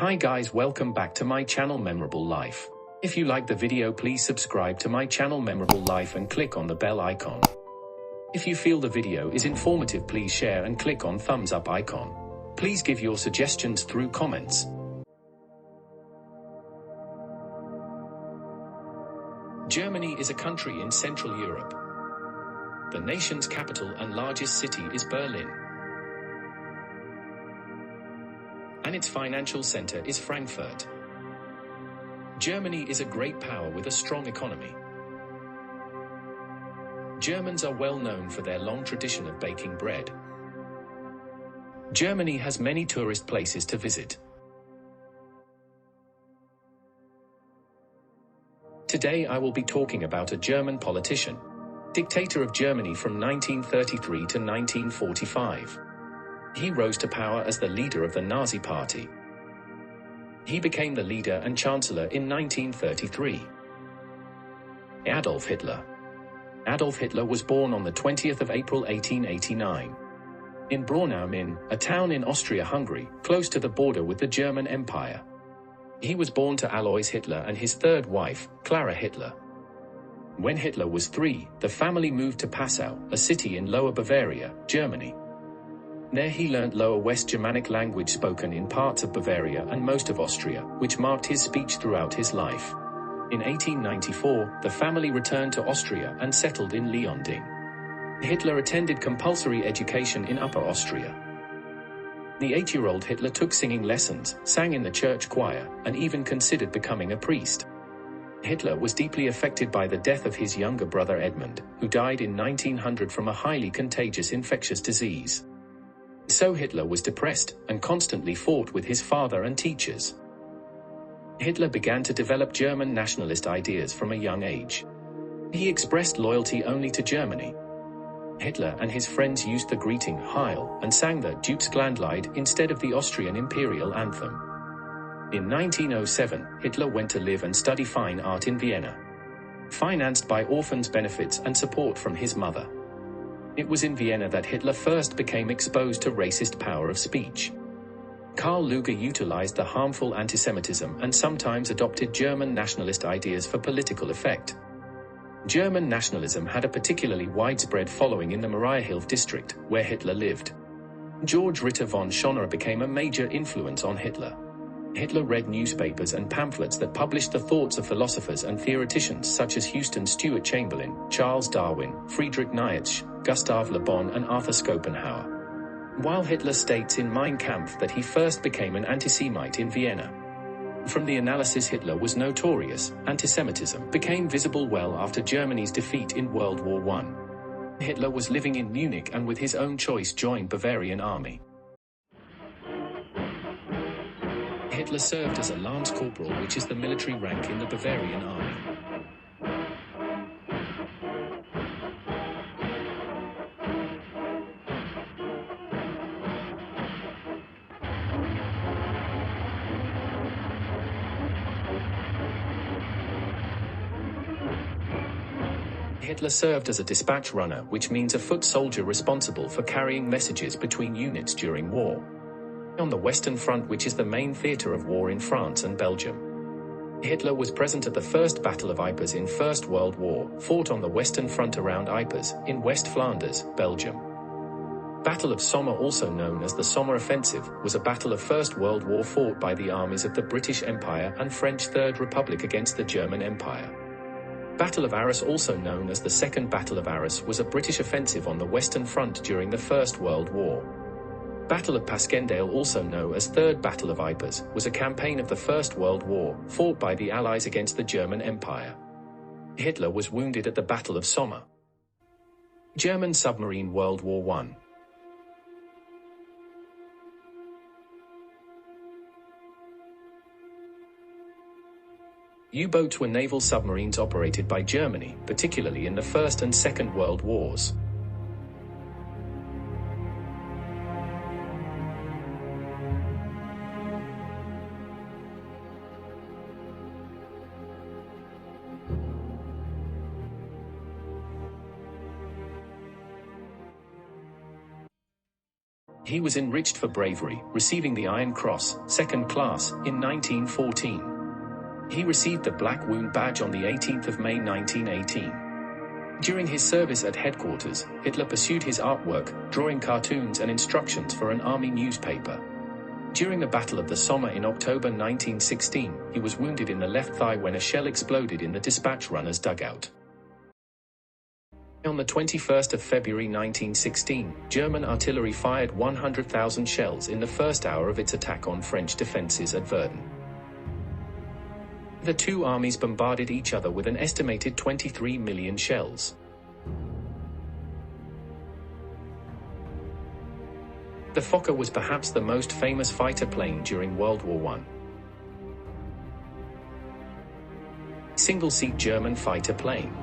Hi guys, welcome back to my channel Memorable Life. If you like the video, please subscribe to my channel Memorable Life and click on the bell icon. If you feel the video is informative, please share and click on thumbs up icon. Please give your suggestions through comments. Germany is a country in Central Europe. The nation's capital and largest city is Berlin. And its financial center is Frankfurt. Germany is a great power with a strong economy. Germans are well known for their long tradition of baking bread. Germany has many tourist places to visit. Today I will be talking about a German politician, dictator of Germany from 1933 to 1945. He rose to power as the leader of the Nazi Party. He became the leader and chancellor in 1933. Adolf Hitler. Adolf Hitler was born on the 20th of April 1889. In Braunau, a town in Austria-Hungary, close to the border with the German Empire. He was born to Alois Hitler and his third wife, Clara Hitler. When Hitler was 3, the family moved to Passau, a city in Lower Bavaria, Germany. There he learnt Lower West Germanic language spoken in parts of Bavaria and most of Austria, which marked his speech throughout his life. In 1894, the family returned to Austria and settled in Leonding. Hitler attended compulsory education in Upper Austria. The 8-year-old Hitler took singing lessons, sang in the church choir, and even considered becoming a priest. Hitler was deeply affected by the death of his younger brother Edmund, who died in 1900 from a highly contagious infectious disease. So Hitler was depressed and constantly fought with his father and teachers. Hitler began to develop German nationalist ideas from a young age. He expressed loyalty only to Germany. Hitler and his friends used the greeting Heil and sang the Deutschlandlied instead of the Austrian imperial anthem. In 1907, Hitler went to live and study fine art in Vienna, financed by orphans' benefits and support from his mother. It was in Vienna that Hitler first became exposed to racist power of speech. Karl Lueger utilized the harmful antisemitism and sometimes adopted German nationalist ideas for political effect. German nationalism had a particularly widespread following in the Mariahilf district, where Hitler lived. Georg Ritter von Schoner became a major influence on Hitler. Hitler read newspapers and pamphlets that published the thoughts of philosophers and theoreticians such as Houston Stewart Chamberlain, Charles Darwin, Friedrich Nietzsche, Gustav Le Bon and Arthur Schopenhauer. While Hitler states in Mein Kampf that he first became an anti-Semite in Vienna. From the analysis, Hitler was notorious. Antisemitism became visible well after Germany's defeat in World War I. Hitler was living in Munich and with his own choice joined Bavarian army. Hitler served as a lance corporal, which is the military rank in the Bavarian army. Hitler served as a dispatch runner, which means a foot soldier responsible for carrying messages between units during war. On the Western Front, which is the main theater of war in France and Belgium. Hitler was present at the First Battle of Ypres in First World War, fought on the Western Front around Ypres, in West Flanders, Belgium. Battle of Somme, also known as the Somme Offensive, was a battle of First World War fought by the armies of the British Empire and French Third Republic against the German Empire. Battle of Arras, also known as the Second Battle of Arras, was a British offensive on the Western Front during the First World War. Battle of Passchendaele, also known as Third Battle of Ypres, was a campaign of the First World War, fought by the Allies against the German Empire. Hitler was wounded at the Battle of Somme. German submarine World War I. U-boats were naval submarines operated by Germany, particularly in the First and Second World Wars. He was enriched for bravery, receiving the Iron Cross, second class, in 1914. He received the Black Wound Badge on the 18th of May 1918. During his service at headquarters, Hitler pursued his artwork, drawing cartoons and instructions for an army newspaper. During the Battle of the Somme in October 1916, he was wounded in the left thigh when a shell exploded in the dispatch runner's dugout. On the 21st of February 1916, German artillery fired 100,000 shells in the first hour of its attack on French defenses at Verdun. The two armies bombarded each other with an estimated 23 million shells. The Fokker was perhaps the most famous fighter plane during World War I. Single-seat German fighter plane.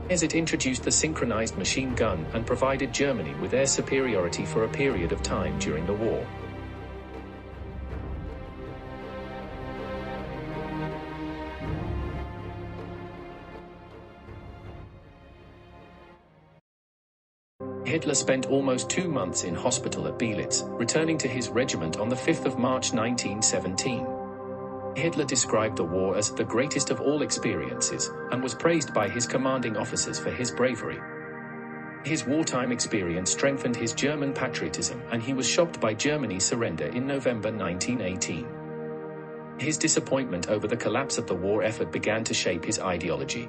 As it introduced the synchronized machine gun and provided Germany with air superiority for a period of time during the war. Hitler spent almost 2 months in hospital at Belitz, returning to his regiment on the 5th of March 1917. Hitler described the war as the greatest of all experiences, and was praised by his commanding officers for his bravery. His wartime experience strengthened his German patriotism, and he was shocked by Germany's surrender in November 1918. His disappointment over the collapse of the war effort began to shape his ideology.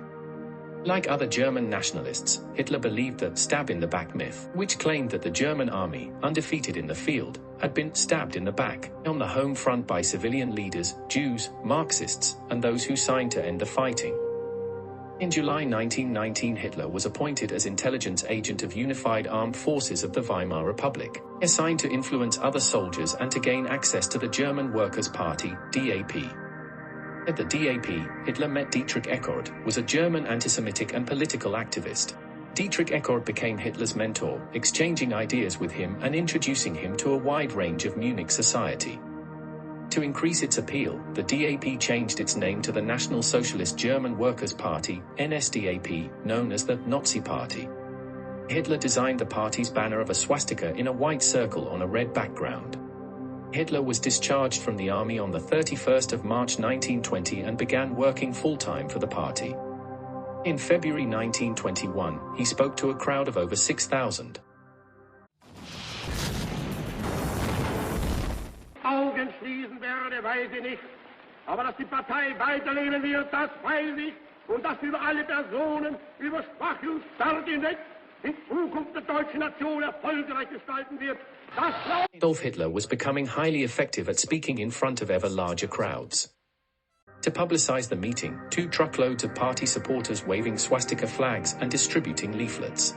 Like other German nationalists, Hitler believed the "stab in the back" myth, which claimed that the German army, undefeated in the field, had been stabbed in the back on the home front by civilian leaders, Jews, Marxists, and those who signed to end the fighting. In July 1919, Hitler was appointed as intelligence agent of Unified Armed Forces of the Weimar Republic, assigned to influence other soldiers and to gain access to the German Workers' Party, DAP. At the DAP, Hitler met Dietrich Eckart, was a German anti-Semitic and political activist. Dietrich Eckart became Hitler's mentor, exchanging ideas with him and introducing him to a wide range of Munich society. To increase its appeal, the DAP changed its name to the National Socialist German Workers' Party, NSDAP, known as the Nazi Party. Hitler designed the party's banner of a swastika in a white circle on a red background. Hitler was discharged from the army on the 31st of March 1920 and began working full-time for the party. In February 1921, he spoke to a crowd of over 6,000. Augen schließen werde, weiß ich nicht. Aber dass die Partei weiterleben wird, das weiß ich. Und dass über alle Personen, über Schwach und Stark hinweg, in Zukunft der deutschen Nation erfolgreich gestalten wird. Adolf Hitler was becoming highly effective at speaking in front of ever larger crowds. To publicize the meeting, 2 truckloads of party supporters waving swastika flags and distributing leaflets.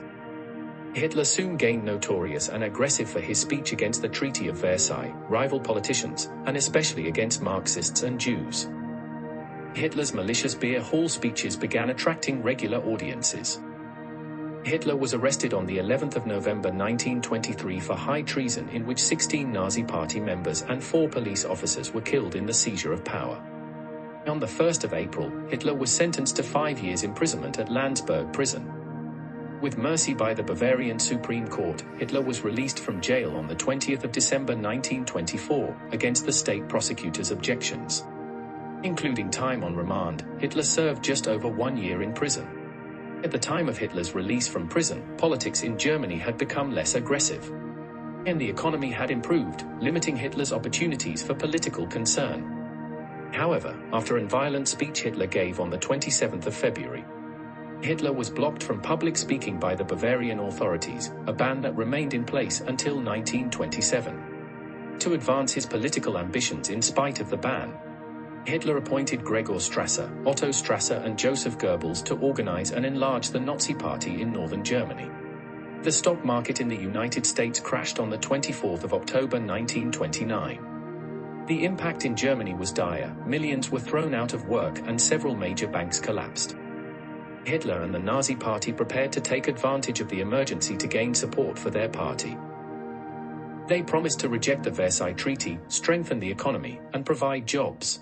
Hitler soon gained notorious and aggressive for his speech against the Treaty of Versailles, rival politicians, and especially against Marxists and Jews. Hitler's malicious beer hall speeches began attracting regular audiences. Hitler was arrested on the 11th of November 1923 for high treason, in which 16 Nazi Party members and 4 police officers were killed in the seizure of power. On the 1st of April, Hitler was sentenced to 5 years imprisonment at Landsberg prison. With mercy by the Bavarian Supreme Court, Hitler was released from jail on the 20th of December 1924, against the state prosecutor's objections. Including time on remand, Hitler served just over 1 year in prison. At the time of Hitler's release from prison, politics in Germany had become less aggressive, and the economy had improved, limiting Hitler's opportunities for political concern. However, after a violent speech Hitler gave on the 27th of February, Hitler was blocked from public speaking by the Bavarian authorities, a ban that remained in place until 1927. To advance his political ambitions in spite of the ban, Hitler appointed Gregor Strasser, Otto Strasser and Joseph Goebbels to organize and enlarge the Nazi Party in northern Germany. The stock market in the United States crashed on the 24th of October 1929. The impact in Germany was dire, millions were thrown out of work and several major banks collapsed. Hitler and the Nazi Party prepared to take advantage of the emergency to gain support for their party. They promised to reject the Versailles Treaty, strengthen the economy, and provide jobs.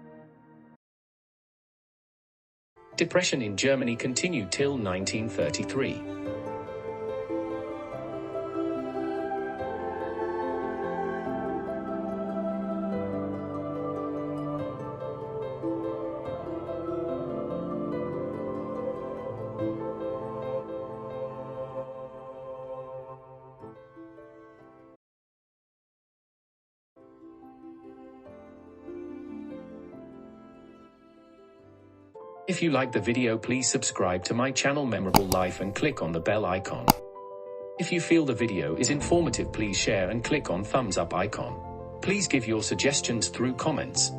Depression in Germany continued till 1933. If you like the video, please subscribe to my channel Memorable Life and click on the bell icon. If you feel the video is informative, please share and click on thumbs up icon. Please give your suggestions through comments.